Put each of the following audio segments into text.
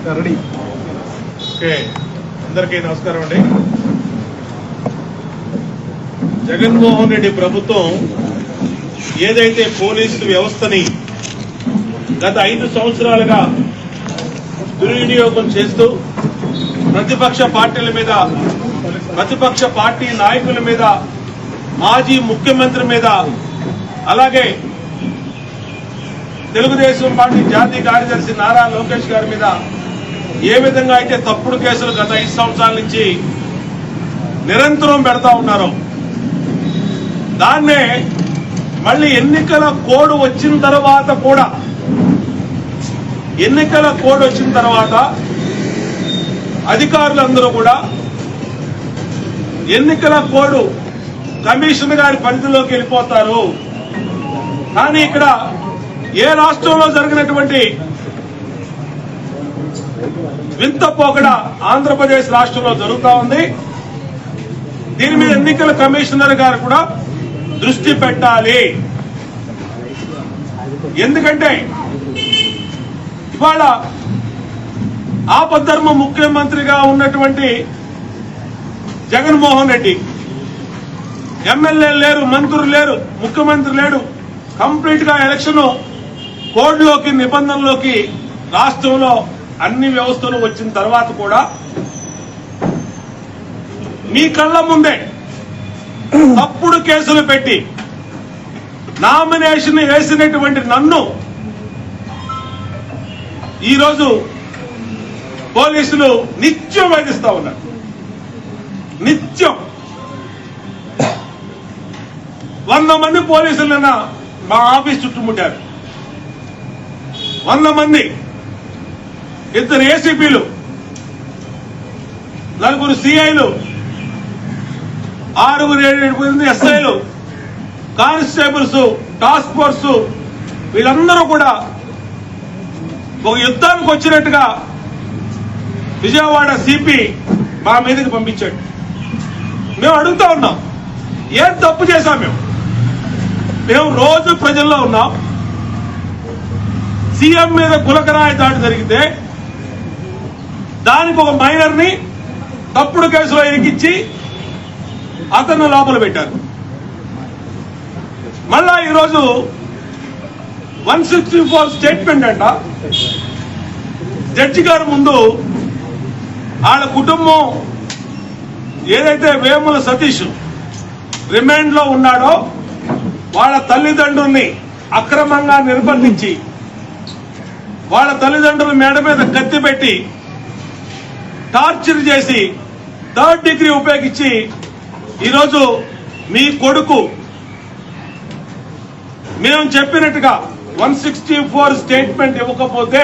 Ready. Okay, అందరికీ నమస్కారం అండి. జగన్మోహన్ రెడ్డి ప్రభుత్వం ఏదైతే పోలీసు వ్యవస్థని గత 5 సంవత్సరాలుగా దుర్వినియోగం చేస్తూ ప్రతిపక్ష పార్టీల మీద, ప్రతిపక్ష పార్టీ నాయకుల మీద, మాజీ ముఖ్యమంత్రి మీద, అలాగే తెలుగుదేశం పార్టీ జాతీయ కార్యదర్శి నారా లోకేష్ గారి మీద ఏ విధంగా అయితే తప్పుడు కేసులు గత 5 సంవత్సరాల నుంచి నిరంతరం పెడతా ఉన్నారో దాన్నే మళ్ళీ ఎన్నికల కోడ్ వచ్చిన తర్వాత కూడా, ఎన్నికల కోడ్ వచ్చిన తర్వాత అధికారులందరూ కూడా ఎన్నికల కోడ్ కమిషన్ గారి పరిధిలోకి వెళ్ళిపోతారు. కానీ ఇక్కడ ఏ రాష్ట్రంలో జరిగినటువంటి వింత పోకడ ఆంధ్రప్రదేశ్ రాష్ట్రంలో జరుగుతా ఉంది. దీని మీద ఎన్నికల కమిషనర్ గారు కూడా దృష్టి పెట్టాలి. ఎందుకంటే ఇవాళ ఆపద్ధర్మ ముఖ్యమంత్రిగా ఉన్నటువంటి జగన్మోహన్ రెడ్డి ఎమ్మెల్యేలు లేరు, మంత్రులు లేరు, ముఖ్యమంత్రి లేడు. కంప్లీట్ గా ఎలక్షన్ కోడ్లోకి, నిబంధనలోకి రాష్ట్రంలో అన్ని వ్యవస్థలు వచ్చిన తర్వాత కూడా మీ కళ్ల ముందే తప్పుడు కేసులు పెట్టి నామినేషన్ వేసినటువంటి నన్ను ఈరోజు పోలీసులు నిత్యం వేధిస్తా ఉన్నారు. నిత్యం 100 మంది పోలీసులైనా మా ఆఫీస్ చుట్టుముట్టారు. 100 మంది, 2 ఏసీపీలు, 4 సిఐలు, 6-7 ఎస్ఐలు, కానిస్టేబుల్స్, టాస్క్ ఫోర్స్, వీళ్ళందరూ కూడా ఒక యుద్ధానికి వచ్చినట్టుగా విజయవాడ సిపి మా మీదకి పంపించాడు. మేము అడుగుతా ఉన్నాం, ఏం తప్పు చేశాం? మేము రోజు ప్రజల్లో ఉన్నాం. సీఎం మీద గులకరాయి దాడి జరిగితే దానికి ఒక మైనర్ ని తప్పుడు కేసులో ఇరికించి అతను లోపల పెట్టారు. మళ్ళా ఈరోజు 164 స్టేట్మెంట్ అంట. జడ్జి గారి ముందు వాళ్ళ కుటుంబం ఏదైతే వేముల సతీష్ రిమాండ్ లో ఉన్నాడో వాళ్ళ తల్లిదండ్రుల్ని అక్రమంగా నిర్బంధించి, వాళ్ళ తల్లిదండ్రుల మేడ మీద కత్తి పెట్టి టార్చర్ చేసి 3rd డిగ్రీ ఉపయోగించి ఈరోజు మీ కొడుకు మేము చెప్పినట్టుగా 164 స్టేట్మెంట్ ఇవ్వకపోతే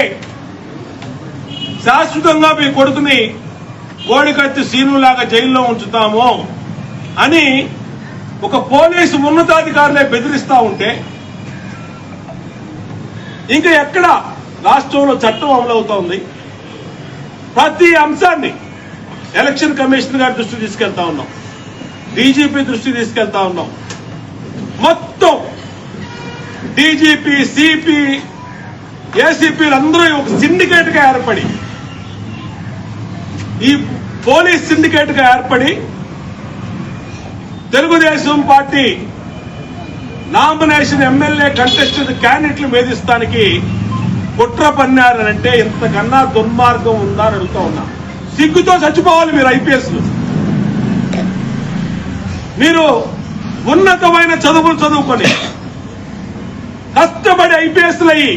శాశ్వతంగా మీ కొడుకుని కోడికత్తి సీనులాగా జైల్లో ఉంచుతాము అని ఒక పోలీసు ఉన్నతాధికారులే బెదిరిస్తా ఉంటే ఇంకా ఎక్కడ రాష్ట్రంలో చట్టం అమలవుతోంది? ప్రతి అంశాన్ని ఎలక్షన్ కమిషన్ గారి దృష్టికి తీసుకెళ్తా ఉన్నాం, డీజీపీ దృష్టికి తీసుకెళ్తా ఉన్నాం. మొత్తం డీజీపీ, సిపి, ఏసీపీలందరూ ఒక సిండికేట్ గా ఏర్పడి, ఈ పోలీస్ సిండికేట్ గా ఏర్పడి Telugu Desam party nomination MLA contested క్యాండిడేట్లు వేధిస్తానికి కుట్ర పన్నారనంటే ఇంతకన్నా దుర్మార్గం ఉందా అని అడుగుతా ఉన్నా. సిగ్గుతో చచ్చిపోవాలి మీరు ఐపీఎస్లు. మీరు ఉన్నతమైన చదువులు చదువుకొని కష్టపడి ఐపీఎస్లు అయ్యి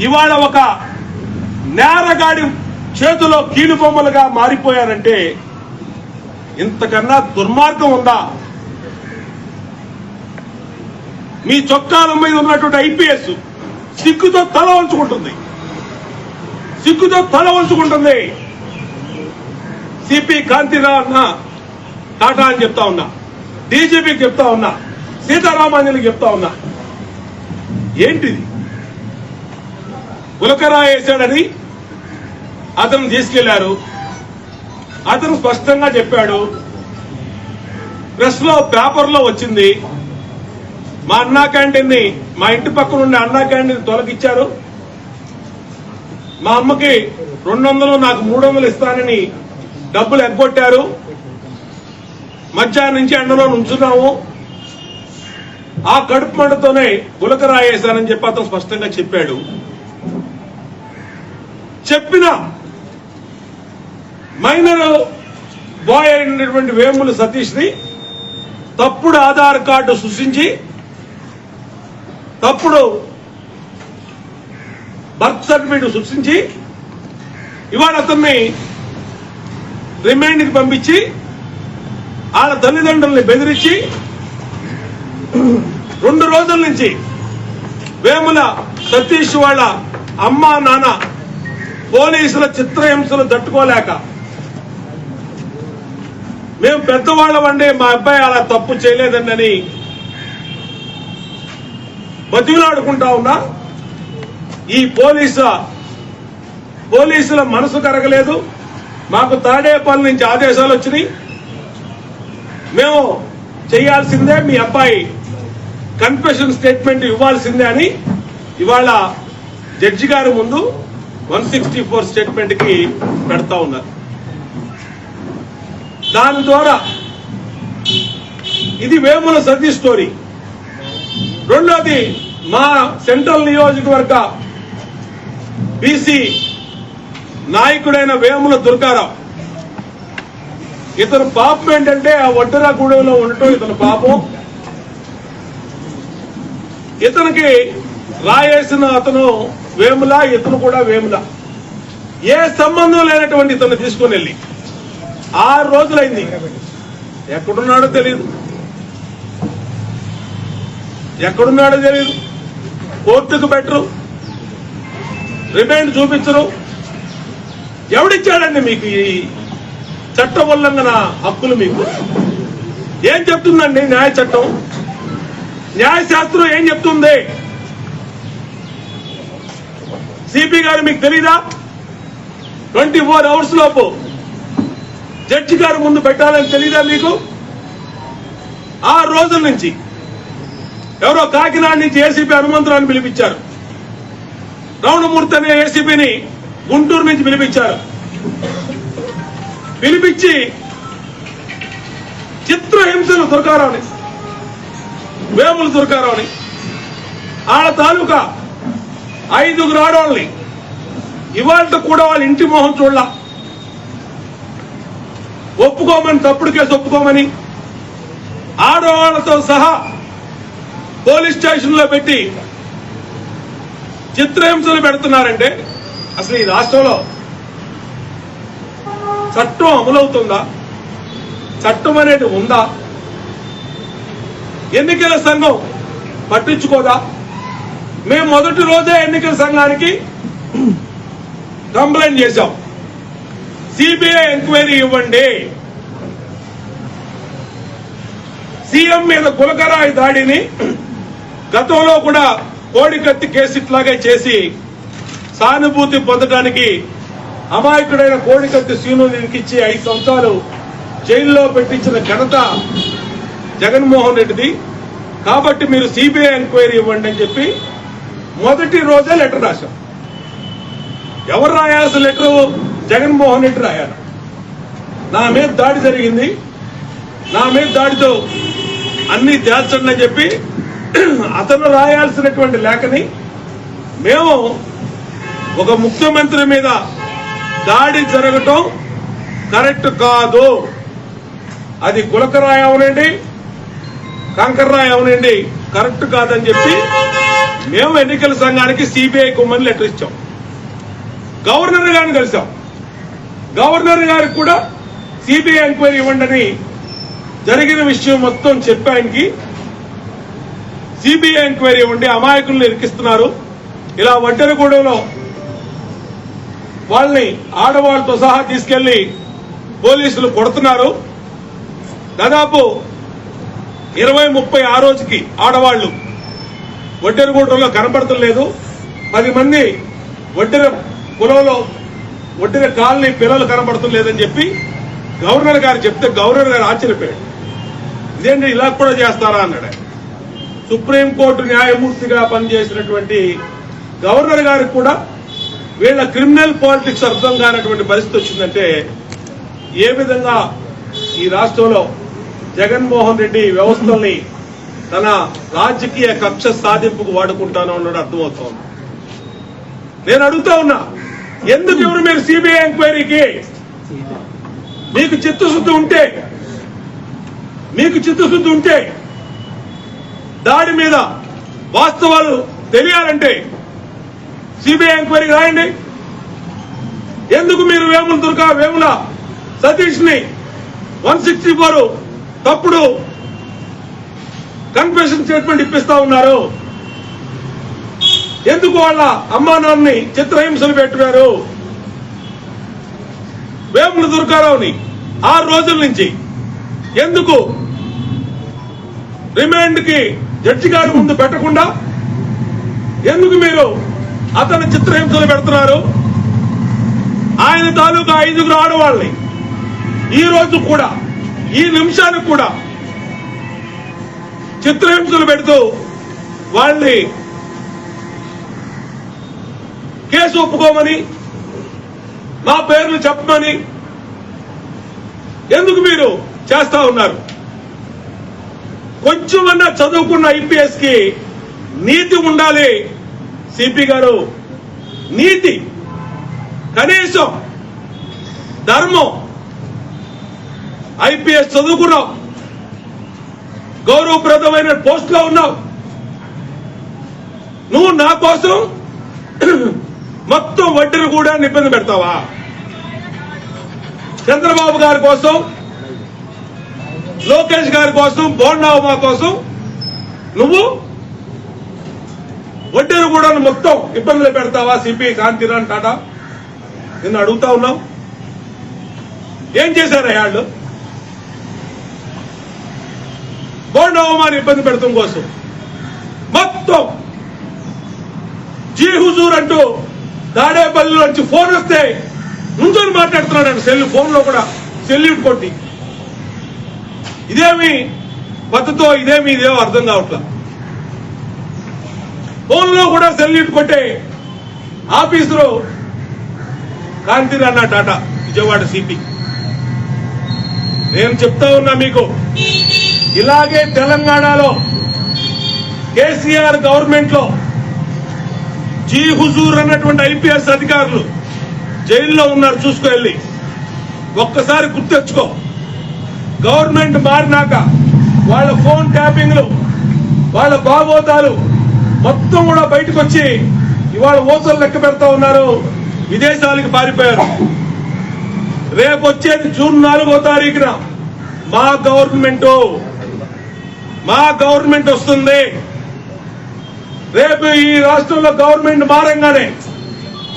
ఇవాళ ఒక నేరగాడి చేతిలో కీలుబొమ్మలుగా మారిపోయారంటే ఇంతకన్నా దుర్మార్గం ఉందా? మీ చొక్కాల మీద ఉన్నటువంటి ఐపీఎస్ సిగ్గుతో తల వంచుకుంటుంది, సిగ్గుతో తల వంచుకుంటుంది. సిపి కాంతిరావు అన్న టాటా అని చెప్తా ఉన్నా, డీజీపీకి చెప్తా ఉన్నా, సీతారామాంజలికి చెప్తా ఉన్నా. ఏంటిది? గులకరా వేశాడని అతను తీసుకెళ్లారు. అతను స్పష్టంగా చెప్పాడు, ప్రెస్ లో, పేపర్లో వచ్చింది. మా అన్నా క్యాంటీన్ ని, మా ఇంటి పక్కన ఉండే అన్నా క్యాంటీన్ తొలగించారు. మా అమ్మకి 200 నాకు 300 ఇస్తానని డబ్బులు ఎగ్గొట్టారు. మధ్యాహ్నం నుంచి ఎండలో నుంచున్నాము. ఆ కడుపు మంటతోనే గులకరాయేశానని చెప్పి అతను స్పష్టంగా చెప్పాడు. చెప్పిన మైనర్ బాయ్ అయినటువంటి వేముల సతీష్ ని తప్పుడు ఆధార్ కార్డు సృష్టించి తప్పుడు బర్త్ సర్టిఫికేట్ సృష్టించి ఇవాళ అతన్ని రిమాండ్కి పంపించి వాళ్ళ తల్లిదండ్రుల్ని బెదిరించి 2 రోజుల నుంచి వేముల సతీష్ వాళ్ళ అమ్మా నాన్న పోలీసుల చిత్రహింసలు తట్టుకోలేక మేము పెద్దవాళ్ళమండి మా అబ్బాయి అలా తప్పు చేయలేదండి బతిమలాడుకుంటా ఉన్నా ఈ పోలీసుల మనసు కరగలేదు. మాకు తాడేపల్లి నుంచి ఆదేశాలు వచ్చినాయి. మేము చేయాల్సిందే, మీ అబ్బాయి కన్ఫెషన్ స్టేట్మెంట్ ఇవ్వాల్సిందే అని ఇవాళ జడ్జి గారి ముందు 164 స్టేట్మెంట్ కి పెడతా ఉన్నారు. దాని ద్వారా ఇది వేముల సతీష్ స్టోరీ. రెండోది మా సెంట్రల్ నియోజకవర్గ బీసీ నాయకుడైన వేముల దుర్గారావు. ఇతను పాపం ఏంటంటే ఆ వడ్డరగూడెంలో ఉండటం ఇతను పాపం. ఇతనికి రాయేసిన అతను వేముల, ఇతను కూడా వేముల. ఏ సంబంధం లేనటువంటి ఇతను తీసుకుని వెళ్ళి 6 రోజులైంది. ఎక్కడున్నాడో తెలియదు, కోర్టుకు పెట్టరు, రిమాండ్ చూపించరు. ఎవడిచ్చాడండి మీకు ఈ చట్ట ఉల్లంఘన హక్కులు? మీకు ఏం చెప్తుందండి న్యాయ చట్టం? న్యాయశాస్త్రం ఏం చెప్తుంది? సిపి గారు మీకు తెలీదా? 24 అవర్స్ లోపు జడ్జి గారు ముందు పెట్టాలని తెలీదా మీకు? 6 రోజుల నుంచి ఎవరో కాకినాడ నుంచి ఏసీపీ హనుమంతరావుని పిలిపించారు. రమణమూర్తి అనే ఏసీపీని గుంటూరు నుంచి పిలిపించి చిత్రహింసలు దుర్గారావుని, వేముల దుర్గారావుని, ఆడ తాలూకా 5 ఆడవాళ్ళని ఇవాళ కూడా వాళ్ళ ఇంటి మొహం చూడాల. ఒప్పుకోమని, తప్పుడు కేసు ఒప్పుకోమని ఆడవాళ్లతో సహా పోలీస్ స్టేషన్ లో పెట్టి చిత్రహింసలు పెడుతున్నారంటే అసలు ఈ రాష్ట్రంలో చట్టం అమలవుతుందా? చట్టం అనేది ఉందా? ఎన్నికల సంఘం పట్టించుకోదా? మేము మొదటి రోజే ఎన్నికల సంఘానికి కంప్లైంట్ చేశాం. సిబిఐ ఎంక్వైరీ ఇవ్వండి. సీఎం మీద గులకరాయి దాడిని గతంలో కూడా కోడికత్తి కేసు ఇట్లాగే చేసి సానుభూతి పొందడానికి అమాయకుడైన కోడికత్తి శ్రీనునికిచ్చి 5 సంవత్సరాలు జైల్లో పెట్టించిన ఘనత జగన్మోహన్ రెడ్డిది. కాబట్టి మీరు సిబిఐ ఎంక్వైరీ ఇవ్వండి అని చెప్పి మొదటి రోజే లెటర్ రాశాం. ఎవరు రాయాల్సిన లెటరు? జగన్మోహన్ రెడ్డి రాయాలి. నా మీద దాడి జరిగింది, నా మీద దాడితో అన్ని తేల్చండి అని చెప్పి అతను రాయాల్సినటువంటి లేఖని మేము ఒక ముఖ్యమంత్రి మీద దాడి జరగటం కరెక్ట్ కాదు, అది గులకరాయి అవనండి, కంకర్రాయి అవనండి, కరెక్ట్ కాదని చెప్పి మేము ఎన్నికల సంఘానికి సిబిఐ కుమ్మని లెటర్ ఇచ్చాం. గవర్నర్ గారిని కలిసాం. గవర్నర్ గారికి కూడా సిబిఐ ఎంక్వైరీ ఇవ్వండి అని జరిగిన విషయం మొత్తం చెప్పానికి సిబిఐ ఎంక్వైరీ ఇవ్వండి, అమాయకులను ఇరికిస్తున్నారు, ఇలా వడ్డెరగూడెంలో వాళ్ళని ఆడవాళ్లతో సహా తీసుకెళ్లి పోలీసులు కొడుతున్నారు. దాదాపు 20-30 ఆ రోజుకి ఆడవాళ్లు వడ్డెరగూడెంలో కనపడతలేదు. 10 మంది వడ్డెర కులంలో వడ్డెర కాలనీ పిల్లలు కనపడతలేదని చెప్పి గవర్నర్ గారు చెప్తే గవర్నర్ గారు ఆశ్చర్యపోయాడు. ఇదేంటి ఇలా కూడా చేస్తారా అన్నాడు. సుప్రీంకోర్టు న్యాయమూర్తిగా పనిచేసినటువంటి గవర్నర్ గారికి కూడా వీళ్ళ క్రిమినల్ పాలిటిక్స్ అర్థం కానటువంటి పరిస్థితి వచ్చిందంటే ఏ విధంగా ఈ రాష్ట్రంలో జగన్మోహన్ రెడ్డి వ్యవస్థల్ని తన రాజకీయ కక్ష సాధింపుకు వాడుకుంటానో అన్నది అర్థమవుతోంది. నేను అడుగుతా ఉన్నా, ఎందుకు ఎవరు మీరు సిబిఐ ఎంక్వైరీకి? మీకు చిత్తశుద్ధి ఉంటే దాడి మీద వాస్తవాలు తెలియాలంటే సిబిఐ ఎంక్వైరీకి రాయండి. ఎందుకు మీరు వేముల సతీష్ ని 164 తప్పుడు కన్ఫెషన్ స్టేట్మెంట్ ఇప్పిస్తా ఉన్నారు? ఎందుకు వాళ్ళ అమ్మా నాన్నని చిత్రహింసలు పెట్టారు? వేముల దుర్గారావుని 6 రోజుల నుంచి ఎందుకు రిమాండ్ కి జడ్జి గారి ముందు పెట్టకుండా ఎందుకు మీరు అతను చిత్రహింసలు పెడుతున్నారు? ఆయన తాలూకా 5 ఆడవాళ్ళని ఈ రోజు కూడా, ఈ నిమిషానికి కూడా చిత్రహింసలు పెడుతూ వాళ్ళని కేసు ఒప్పుకోమని, మా పేర్లు చెప్పమని ఎందుకు మీరు చేస్తా ఉన్నారు? కొంచెమన్నా చదువుకున్న ఐపీఎస్ కి నీతి ఉండాలి. సిపి గారు, నీతి, కనీసం ధర్మం. ఐపీఎస్ చదువుకున్నావు, గౌరవప్రదమైన పోస్టులో ఉన్నావు. నువ్వు నా కోసం మొత్తం వడ్డీని కూడా ఇబ్బంది పెడతావా? చంద్రబాబు గారి కోసం, లోకేష్ గారి కోసం, బోండా ఉమా కోసం నువ్వు వడ్డీని కూడా మొత్తం ఇబ్బందులు పెడతావా? సిపి కాంతిరాన్ టాటా, నిన్ను అడుగుతా ఉన్నాం, ఏం చేశారా వాళ్ళు? బోండా ఉమాని ఇబ్బంది పెడతాం కోసం మొత్తం జీ హుజూర్ అంటూ తాడేపల్లి నుంచి ఫోన్ వస్తే నుంచొని మాట్లాడుతున్నాడు. ఫోన్ లో కూడా సెల్యూట్ కొట్టి. ఇదేమి పద్ధతో, ఇదేమో అర్థం కావట్లా. ఫోన్ లో కూడా సెల్యూట్ కొట్టే ఆఫీసరు కాంతిరాణ టాటా, విజయవాడ సిపి. నేను చెప్తా ఉన్నా మీకు, ఇలాగే తెలంగాణలో కేసీఆర్ గవర్నమెంట్ లో జీ హుజూర్ అన్నటువంటి ఐపీఎస్ అధికారులు జైల్లో ఉన్నారు. చూసుకో, వెళ్ళి ఒక్కసారి గుర్తెచ్చుకో. గవర్నమెంట్ మారినాక వాళ్ళ ఫోన్ ట్యాపింగ్లు, వాళ్ళ బాగోతాలు మొత్తం కూడా బయటకు వచ్చి ఇవాళ ఓసలు లెక్క పెడతా ఉన్నారు. విదేశాలకు పారిపోయారు. రేపు వచ్చేది జూన్ 4వ తారీఖున మా గవర్నమెంట్ వస్తుంది. రేపు ఈ రాష్ట్రంలో గవర్నమెంట్ మారంగానే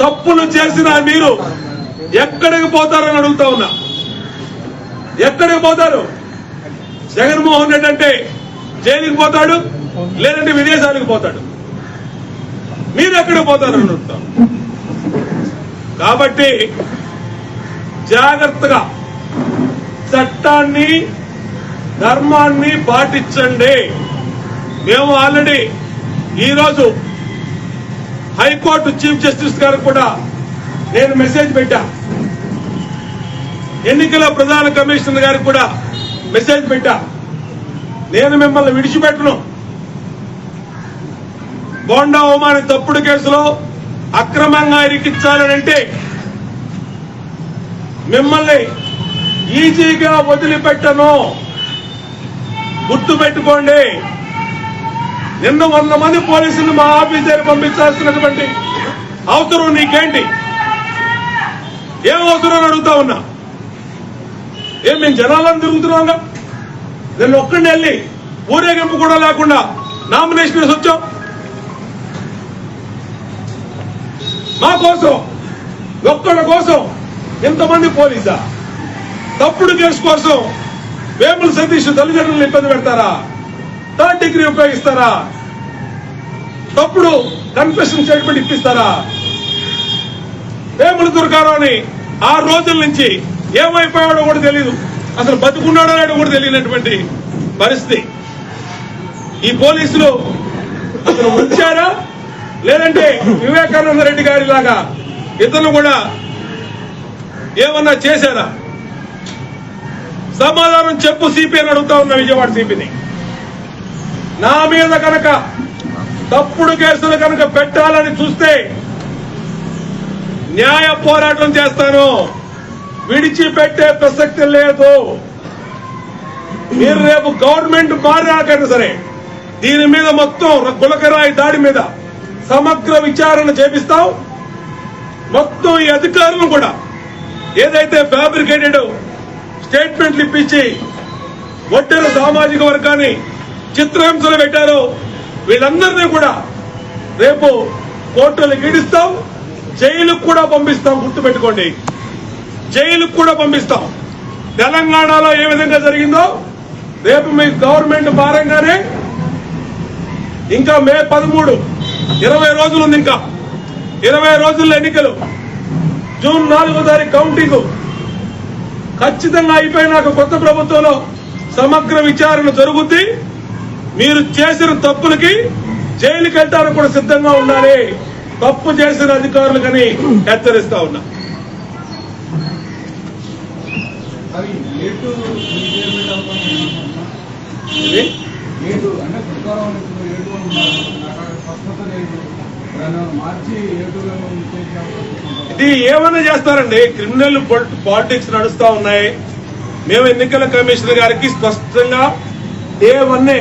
తప్పులు చేసిన మీరు ఎక్కడికి పోతారని అడుగుతా ఉన్నా. ఎక్కడికి పోతారు? జగన్మోహన్ రెడ్డి అంటే జైలుకి పోతాడు, లేదంటే విదేశాలకు పోతాడు. మీరు ఎక్కడికి పోతారని అడుగుతాం. కాబట్టి జాగ్రత్తగా చట్టాన్ని, ధర్మాన్ని పాటించండి. మేము ఆల్రెడీ ఈరోజు హైకోర్టు చీఫ్ జస్టిస్ గారికి కూడా నేను మెసేజ్ పెట్టా. ఎన్నికల ప్రధాన కమిషనర్ గారికి కూడా మెసేజ్ పెట్టా. నేను మిమ్మల్ని విడిచిపెట్టను. బోండా ఉమాని తప్పుడు కేసులో అక్రమంగా ఇరికించాలనంటే మిమ్మల్ని ఈజీగా వదిలిపెట్టను. గుర్తు పెట్టుకోండి. నిన్న 100 మంది పోలీసులు మా ఆఫీస్ దగ్గర పంపించాల్సినటువంటి అవసరం నీకేంటి? ఏం అవసరం అని అడుగుతా ఉన్నా. మేము జనాలను తిరుగుతున్నాంగా. నిన్న ఒక్కడిని వెళ్ళి ఊరేగింపు కూడా లేకుండా నామినేషన్ వేసి వచ్చాం. మా కోసం, ఒక్కడి కోసం ఇంతమంది పోలీసా? తప్పుడు కేసు కోసం వేముల సతీష్ తల్లిదండ్రులను ఇబ్బంది పెడతారా? 3rd డిగ్రీ ఉపయోగిస్తారా? తప్పుడు కన్ఫెషన్ స్టేట్మెంట్ ఇప్పిస్తారా? వేముల దుర్గారావుని 6 రోజుల నుంచి ఏమైపోయాడో కూడా తెలియదు, అసలు బతుకున్నాడో లేడో కూడా తెలియనటువంటి పరిస్థితి. ఈ పోలీసులు అసలు ఉంచారా, లేదంటే వివేకానంద రెడ్డి గారి లాగా ఇతను కూడా ఏమన్నా చేశారా? సమాధానం చెప్పు సిపి అని అడుగుతా ఉన్నా విజయవాడ సిపిని. నా మీద కనుక తప్పుడు కేసులు కనుక పెట్టాలని చూస్తే న్యాయ పోరాటం చేస్తాను, విడిచిపెట్టే ప్రసక్తి లేదు. మీరు రేపు గవర్నమెంట్ మారినాకైనా సరే దీని మీద మొత్తం గులకరాయి దాడి మీద సమగ్ర విచారణ చేపిస్తాం. మొత్తం ఈ అధికారులను కూడా ఏదైతే ఫ్యాబ్రికేటెడ్ స్టేట్మెంట్లు ఇప్పించి ఒడ్డెర సామాజిక వర్గాన్ని చిత్రహింసలు పెట్టారో వీళ్ళందరినీ కూడా రేపు కోర్టులకు ఈడిస్తాం, జైలుకు కూడా పంపిస్తాం. గుర్తుపెట్టుకోండి, జైలుకు కూడా పంపిస్తాం. తెలంగాణలో ఏ విధంగా జరిగిందో రేపు మీ గవర్నమెంట్ మారంగానే ఇంకా మే 13 20 రోజులు ఉంది. ఇంకా 20 రోజుల్లో ఎన్నికలు. జూన్ 4వ తారీఖు కౌంటింగ్ ఖచ్చితంగా అయిపోయినాక కొత్త ప్రభుత్వంలో సమగ్ర విచారణ జరుగుద్ది. మీరు చేసిన తప్పులకి జైలుకి వెళ్ళడానికి కూడా సిద్ధంగా ఉండాలి. తప్పు చేసిన అధికారులకని హెచ్చరిస్తా ఉన్నా. ఇది ఏమన్నా చేస్తారండి? క్రిమినల్ పాలిటిక్స్ నడుస్తా ఉన్నాయి. మేము ఎన్నికల కమిషనర్ గారికి స్పష్టంగా ఏమన్నే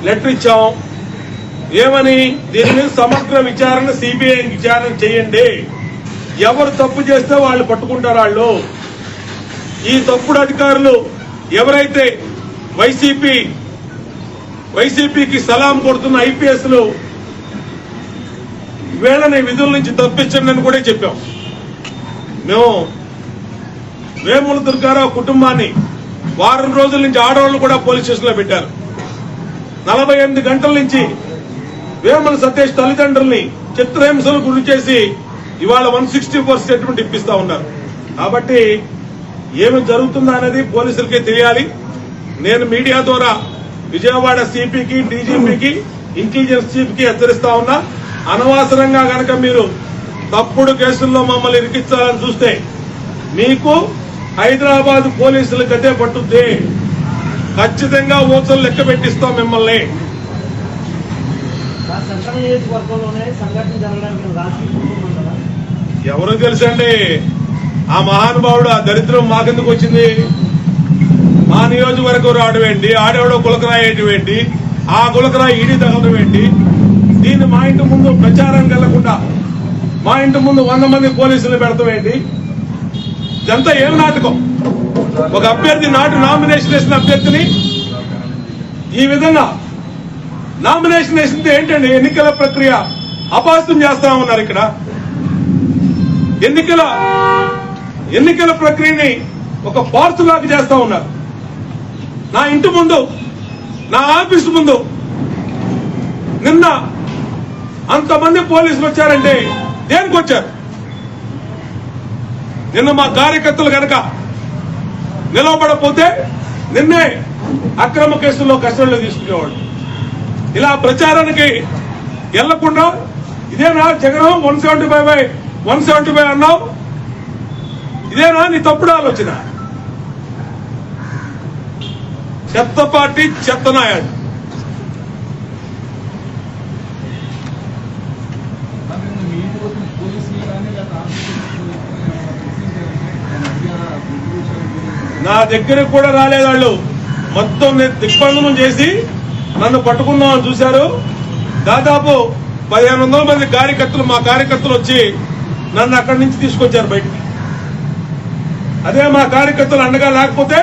లెటర్ ఇచ్చాం. ఏమని? దీని మీద సమగ్ర విచారణ సిబిఐ విచారణ చేయండి. ఎవరు తప్పు చేస్తే వాళ్ళు పట్టుకుంటారు. వాళ్ళు ఈ తప్పుడు అధికారులు ఎవరైతే వైసీపీకి సలాం కొడుతున్న ఐపీఎస్లు వీళ్ళని విధుల నుంచి తప్పించండి అని కూడా చెప్పాం. మేము వేముల దుర్గారావు కుటుంబాన్ని వారం రోజుల నుంచి ఆడవాళ్లు కూడా పోలీస్ స్టేషన్ లో పెట్టారు. 48 గంటల నుంచి వేముల సతీష్ తల్లిదండ్రుల్ని చిత్రహింసలు గురి చేసి ఇవాళ 164 స్టేట్మెంట్ ఇప్పిస్తా ఉన్నారు. కాబట్టి ఏమి జరుగుతుందా అనేది పోలీసులకే తెలియాలి. నేను మీడియా ద్వారా విజయవాడ సిపికి, డీజీపీకి, ఇంటెలిజెన్స్ చీఫ్ కి హెచ్చరిస్తా ఉన్నా. అనవసరంగా గనక మీరు తప్పుడు కేసుల్లో మమ్మల్ని ఇరికించాలని చూస్తే మీకు హైదరాబాద్ పోలీసులు గదే పట్టుద్ది. ఖచ్చితంగా ఊచలు లెక్క పెట్టిస్తాం మిమ్మల్ని. ఎవరు తెలుసండి? ఆ మహానుభావుడు ఆ దరిద్రం మాకెందుకు వచ్చింది? మా నియోజకవర్గం రావడం ఏంటి? ఆడేవాడో గులకరాయి వేయటం ఏంటి? ఆ గులకరాయి ఈడీ తగలడం ఏంటి? దీన్ని మా ఇంటి ముందు ప్రచారానికి వెళ్లకుండా మా ఇంటి ముందు 100 మంది పోలీసులు పెడతాం ఏంటి? ఇదంతా ఏం నాటకం? ఒక అభ్యర్థి నామినేషన్ వేసిన అభ్యర్థిని ఈ విధంగా నామినేషన్ వేసింది ఏంటండి? ఎన్నికల ప్రక్రియ అపహాస్యం చేస్తా ఉన్నారు. ఇక్కడ ఎన్నికల ప్రక్రియని ఒక పార్సులాగా చేస్తా ఉన్నారు. నా ఇంటి ముందు, నా ఆఫీసు ముందు నిన్న అంతమంది పోలీసులు వచ్చారంటే దేనికి వచ్చారు? నిన్న మా కార్యకర్తలు కనుక నిలవబడపోతే నిన్నే అక్రమ కేసుల్లో కస్టడీలో తీసుకునేవాడు. ఇలా ప్రచారానికి వెళ్లకుండా ఇదేనా జగన్ 175/175 అన్నావు? ఇదేనా నీ తప్పుడు ఆలోచన? చెత్త పార్టీ, చెత్త నాయాడు. నా దగ్గరకు కూడా రాలేదు. వాళ్ళు మొత్తం దిగ్బంధనం చేసి నన్ను పట్టుకుందామని చూశారు. దాదాపు 1500 మంది కార్యకర్తలు, మా కార్యకర్తలు వచ్చి నన్ను అక్కడి నుంచి తీసుకొచ్చారు బయటికి. అదే మా కార్యకర్తలు అండగా లేకపోతే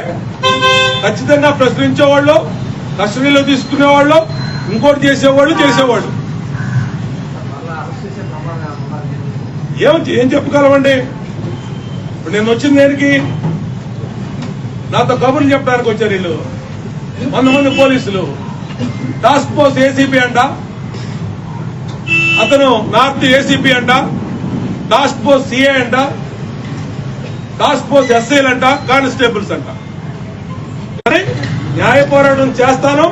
ఖచ్చితంగా ప్రశ్నించేవాళ్ళు, కస్టడీలో తీసుకునేవాళ్ళు, ఇంకోటి చేసేవాళ్ళు. ఏం చెప్పగలమండి? ఇప్పుడు నేను వచ్చిన దేనికి? నాతో కబుర్లు చెప్పడానికి వచ్చారు వీళ్ళు 100 మంది పోలీసులు. టాస్క్ ఫోర్స్ ఏసీపీ అంట, అతను నార్త్ ఏసీపీ అంట, టాస్క్ ఫోర్స్ సిఏ అంట, టాస్క్ ఫోర్స్ ఎస్ఐలు అంట, కానిస్టేబుల్స్ అంట. కానీ న్యాయ పోరాటం చేస్తాను.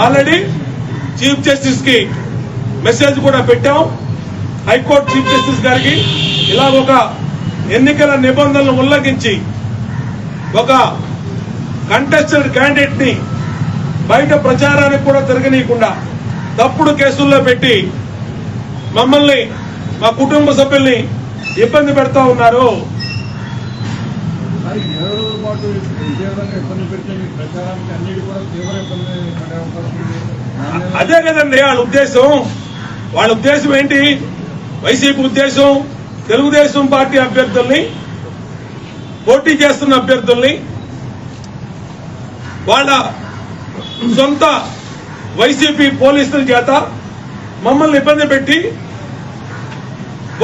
ఆల్రెడీ చీఫ్ జస్టిస్ కి మెసేజ్ కూడా పెట్టాం. హైకోర్టు చీఫ్ జస్టిస్ గారికి ఇలా ఒక ఎన్నికల నిబంధనలను ఉల్లంఘించి ఒక కంటెస్టెడ్ క్యాండిడేట్ ని బయట ప్రచారానికి కూడా తిరగనీయకుండా తప్పుడు కేసుల్లో పెట్టి మమ్మల్ని మా కుటుంబ సభ్యుల్ని ఇబ్బంది పెడతా ఉన్నారు. అదే కదండి వాళ్ళ ఉద్దేశం. వాళ్ళ ఉద్దేశం ఏంటి? వైసీపీ ఉద్దేశం తెలుగుదేశం పార్టీ అభ్యర్థుల్ని, పోటీ చేస్తున్న అభ్యర్థుల్ని వాళ్ళ సొంత వైసీపీ పోలీసుల చేత మమ్మల్ని ఇబ్బంది పెట్టి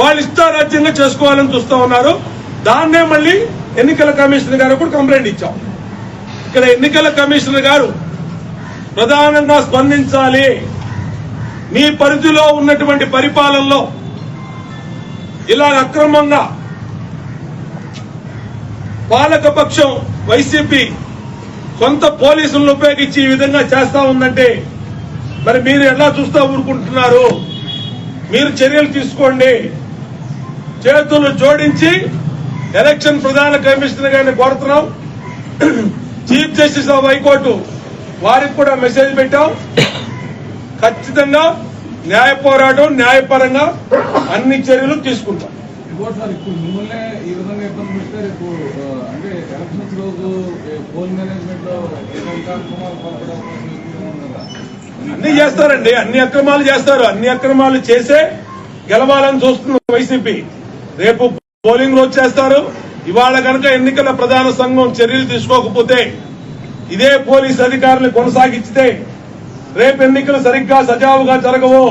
వాళ్ళు ఇష్టారాజ్యంగా చేసుకోవాలని చూస్తా ఉన్నారు. దాన్నే మళ్ళీ ఎన్నికల కమిషనర్ గారు కూడా కంప్లైంట్ ఇచ్చాం. ఇక్కడ ఎన్నికల కమిషనర్ గారు ప్రధానంగా స్పందించాలి. మీ పరిధిలో ఉన్నటువంటి పరిపాలనలో ఇలా అక్రమంగా పాలకపక్షం వైసీపీ సొంత పోలీసులను ఉపయోగించి ఈ విధంగా చేస్తా ఉందంటే మరి మీరు ఎలా చూస్తా ఊరుకుంటున్నారు? మీరు చర్యలు తీసుకోండి. చేతులు జోడించి ఎలక్షన్ ప్రధాన కమిషనర్ గారిని కోరుతున్నాం. చీఫ్ జస్టిస్ ఆఫ్ హైకోర్టు వారికి కూడా మెసేజ్ పెట్టాం. ఖచ్చితంగా న్యాయ పోరాటం న్యాయపరంగా అన్ని చర్యలు తీసుకుంటాం. అన్ని చేస్తారండి, అన్ని అక్రమాలు చేస్తారు. అన్ని అక్రమాలు చేసే గెలవాలని చూస్తున్న వైసీపీ రేపు పోలింగ్ రోజు చేస్తారు. ఇవాళ కనుక ఎన్నికల ప్రధాన సంఘం చర్యలు తీసుకోకపోతే, ఇదే పోలీస్ అధికారులు కొనసాగిస్తే రేపు ఎన్నికలు సరిగ్గా సజావుగా జరగవు.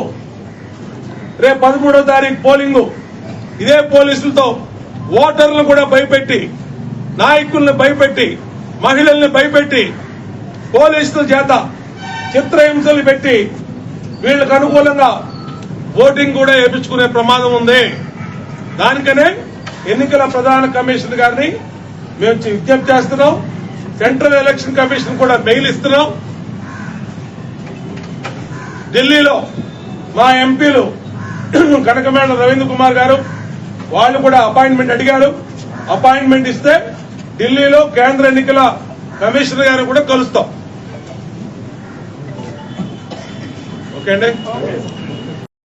రేపు 13వ తారీఖు పోలింగు ఇదే పోలీసులతో ఓటర్లను కూడా భయపెట్టి, నాయకుల్ని భయపెట్టి, మహిళల్ని భయపెట్టి, పోలీసుల చేత చిత్రహింసలు పెట్టి వీళ్లకు అనుకూలంగా ఓటింగ్ కూడా వేయించుకునే ప్రమాదం ఉంది. దానికనే ఎన్నికల ప్రధాన కమిషనర్ గారిని మేము విజ్ఞప్తి చేస్తున్నాం. సెంట్రల్ ఎలక్షన్ కమిషన్ కూడా మెయిల్ ఇస్తున్నాం. ఢిల్లీలో మా ఎంపీలు కనకమేడ రవీంద్ర కుమార్ గారు వాళ్ళు కూడా అపాయింట్మెంట్ అడిగారు. అపాయింట్మెంట్ ఇస్తే ఢిల్లీలో కేంద్ర ఎన్నికల కమిషనర్ గారు కూడా కలుస్తాం. ఓకే అండి.